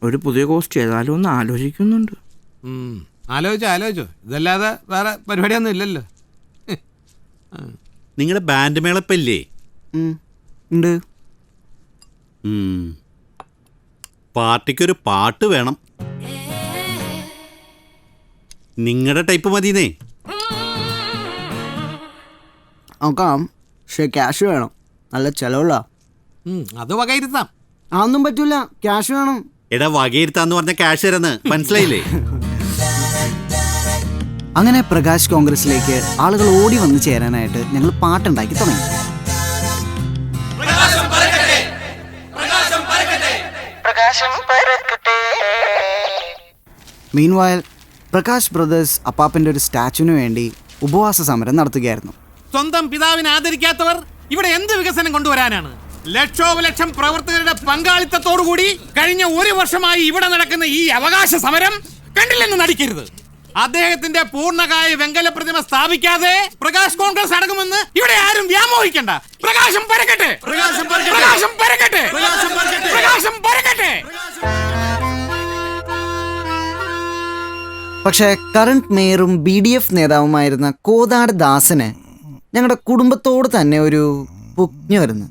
ഒരു പുതിയ കോഴ്സ് ചെയ്താലോ എന്ന് ആലോചിക്കുന്നുണ്ട്. ആലോചിച്ചോ ഇതല്ലാതെ വേറെ പരിപാടിയൊന്നും ഇല്ലല്ലോ. നിങ്ങളുടെ ബാൻഡ് മേളപ്പല്ലേ? ഉണ്ട്. പാർട്ടിക്കൊരു പാട്ട് വേണം. നിങ്ങളുടെ ടൈപ്പ് മതിന്നേ. നോക്കാം, പക്ഷേ ക്യാഷ് വേണം. നല്ല ചെലവുള്ള. അത് വകയിരുത്താം. അതൊന്നും പറ്റൂല, ക്യാഷ് വേണം. എടാ വകയിരുത്താന്ന് പറഞ്ഞ ക്യാഷ് തരുന്ന് മനസ്സിലായില്ലേ? അങ്ങനെ പ്രകാശ് കോൺഗ്രസിലേക്ക് ആളുകൾ ഓടി വന്ന് ചേരാനായിട്ട് ഞങ്ങൾ പാട്ടുണ്ടാക്കി തുടങ്ങി. മീൻവയൽ പ്രകാശ് ബ്രദേഴ്സ് അപ്പാപ്പൻ്റെ ഒരു സ്റ്റാച്ചുവിന് വേണ്ടി ഉപവാസ സമരം നടത്തുകയായിരുന്നു. സ്വന്തം പിതാവിനെ ആദരിക്കാത്തവർ ഇവിടെ എന്ത് വികസനം കൊണ്ടുവരാനാണ്? ലക്ഷോപലക്ഷം പ്രവർത്തകരുടെ പങ്കാളിത്തത്തോടുകൂടി കഴിഞ്ഞ ഒരു വർഷമായി ഇവിടെ നടക്കുന്ന ഈ അവകാശ സമരം കണ്ടില്ലെന്ന് നടിക്കരുത്. അദ്ദേഹത്തിന്റെ പൂർണ്ണകായ വെങ്കല പ്രതിമ സ്ഥാപിക്കാതെ പ്രകാശ് കോൺഗ്രസ് അടങ്ങുമെന്ന് ഇവിടെ ആരും വ്യാമോഹിക്കണ്ട. പ്രകാശം പരക്കട്ടെ, പ്രകാശം പരക്കട്ടെ, പ്രകാശം പരക്കട്ടെ. പക്ഷേ കറണ്ട് മേയറും BDF നേതാവുമായിരുന്ന കോതാട് ദാസന് ഞങ്ങളുടെ കുടുംബത്തോട് തന്നെ ഒരു പുജ്ഞ വരുന്നു.